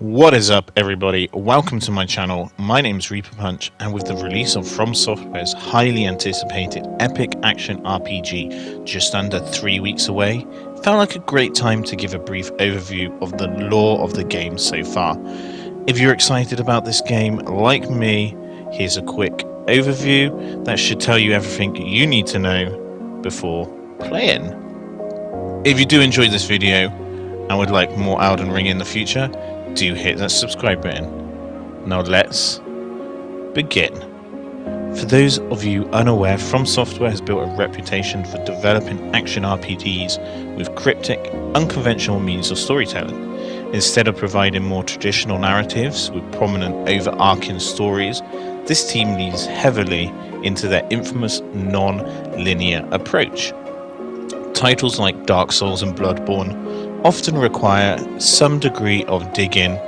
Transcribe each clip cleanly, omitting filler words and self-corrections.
What is up, everybody? Welcome to my channel. My name's Reupload, and with the release of From Software's highly anticipated epic action RPG just under 3 weeks away, it felt like a great time to give a brief overview of the lore of the game so far. If you're excited about this game, like me, here's a quick overview that should tell you everything you need to know before playing. If you do enjoy this video and would like more EldenRing in the future, do hit that subscribe button. Now let's begin. For those of you unaware, From Software has built a reputation for developing action RPGs with cryptic, unconventional means of storytelling. Instead of providing more traditional narratives with prominent overarching stories, this team leans heavily into their infamous non-linear approach. Titles like Dark Souls and Bloodborne often require some degree of digging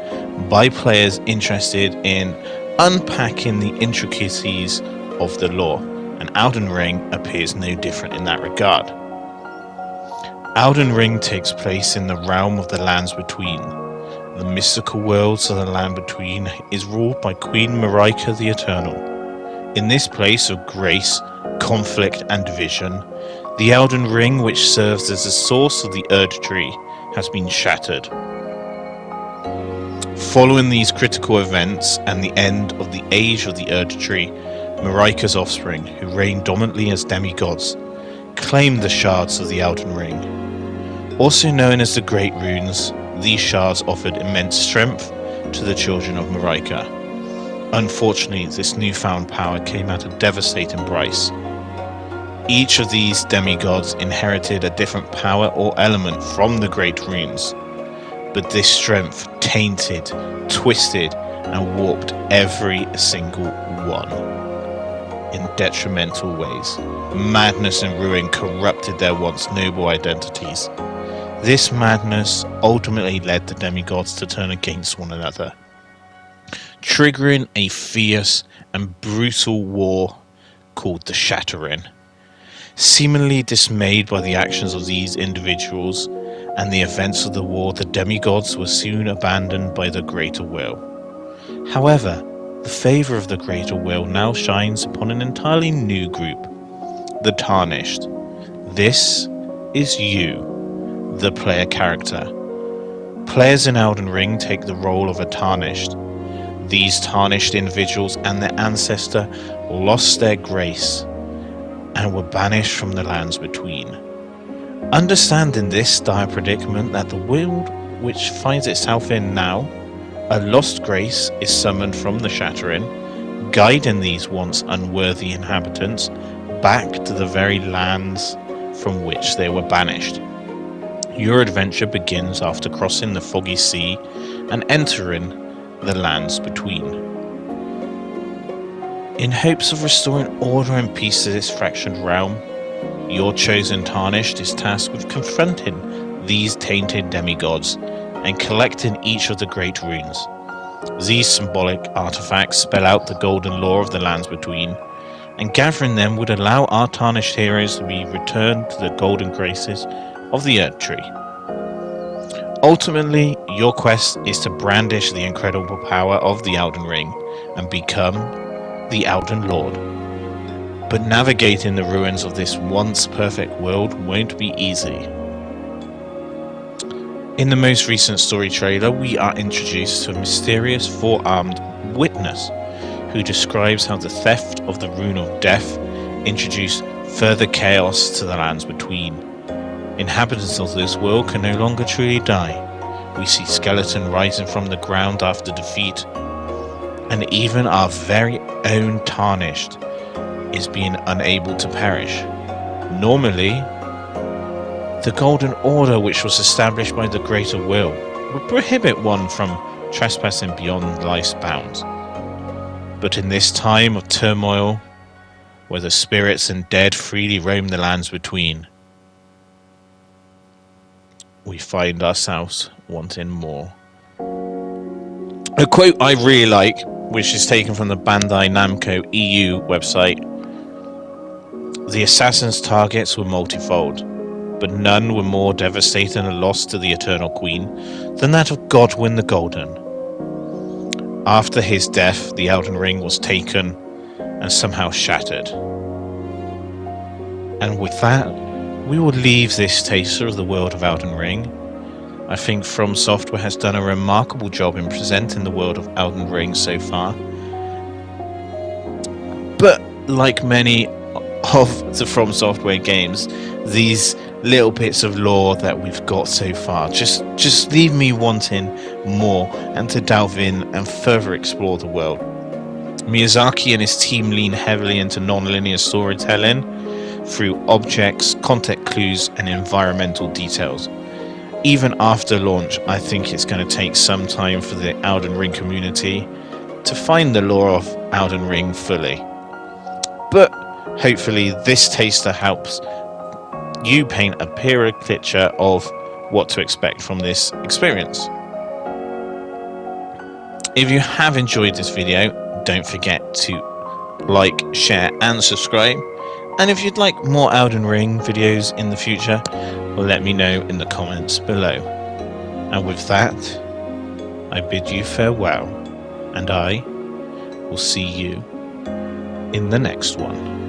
by players interested in unpacking the intricacies of the lore, and EldenRing appears no different in that regard. EldenRing takes place in the realm of the Lands Between. The mystical worlds of the Land Between is ruled by Queen Marika the Eternal. In this place of grace, conflict and division, the Elden Ring, which serves as the source of the Erd Tree, has been shattered. Following these critical events and the end of the Age of the Erd Tree, Marika's offspring, who reign dominantly as demigods, claimed the shards of the Elden Ring. Also known as the Great Runes, these shards offered immense strength to the children of Marika. Unfortunately, this newfound power came at a devastating price. Each of these demigods inherited a different power or element from the Great Runes, but this strength tainted, twisted, and warped every single one in detrimental ways. Madness and ruin corrupted their once noble identities. This madness ultimately led the demigods to turn against one another, triggering a fierce and brutal war called the Shattering. Seemingly dismayed by the actions of these individuals and the events of the war, the demigods were soon abandoned by the Greater Will. However, the favour of the Greater Will now shines upon an entirely new group, the Tarnished. This is you, the player character. Players in Elden Ring take the role of a Tarnished. These tarnished individuals and their ancestor lost their grace and were banished from the Lands Between. Understanding this dire predicament that the world which finds itself in now, a lost grace is summoned from the Shattering, guiding these once unworthy inhabitants back to the very lands from which they were banished. Your adventure begins after crossing the Foggy Sea and entering the Lands Between. In hopes of restoring order and peace to this fractured realm, your chosen Tarnished is tasked with confronting these tainted demigods and collecting each of the Great Runes. These symbolic artifacts spell out the golden lore of the Lands Between, and gathering them would allow our Tarnished heroes to be returned to the golden graces of the Erd Tree. Ultimately, your quest is to brandish the incredible power of the Elden Ring and become the Elden Lord. But navigating the ruins of this once perfect world won't be easy. In the most recent story trailer, we are introduced to a mysterious four-armed witness who describes how the theft of the Rune of Death introduced further chaos to the Lands Between. Inhabitants of this world can no longer truly die. We see skeletons rising from the ground after defeat, and even our very own Tarnished is being unable to perish. Normally, the Golden Order, which was established by the Greater Will, would prohibit one from trespassing beyond life's bounds. But in this time of turmoil, where the spirits and dead freely roam the Lands Between, we find ourselves wanting more. A quote I really like, which is taken from the Bandai Namco EU website: "The assassin's targets were multifold, but none were more devastating a loss to the Eternal Queen than that of Godwyn the Golden. After his death, the Elden Ring was taken and somehow shattered. And with that, we will leave this taster of the world of Elden Ring. I think From Software has done a remarkable job in presenting the world of Elden Ring so far. But like many of the From Software games, these little bits of lore that we've got so far just leave me wanting more and to delve in and further explore the world. Miyazaki and his team lean heavily into non-linear storytelling through objects, context clues, and environmental details. Even after launch, I think it's going to take some time for the Elden Ring community to find the lore of Elden Ring fully. But hopefully this taster helps you paint a clearer picture of what to expect from this experience. If you have enjoyed this video, don't forget to like, share and subscribe. And if you'd like more Elden Ring videos in the future, well, let me know in the comments below. And with that, I bid you farewell, and I will see you in the next one.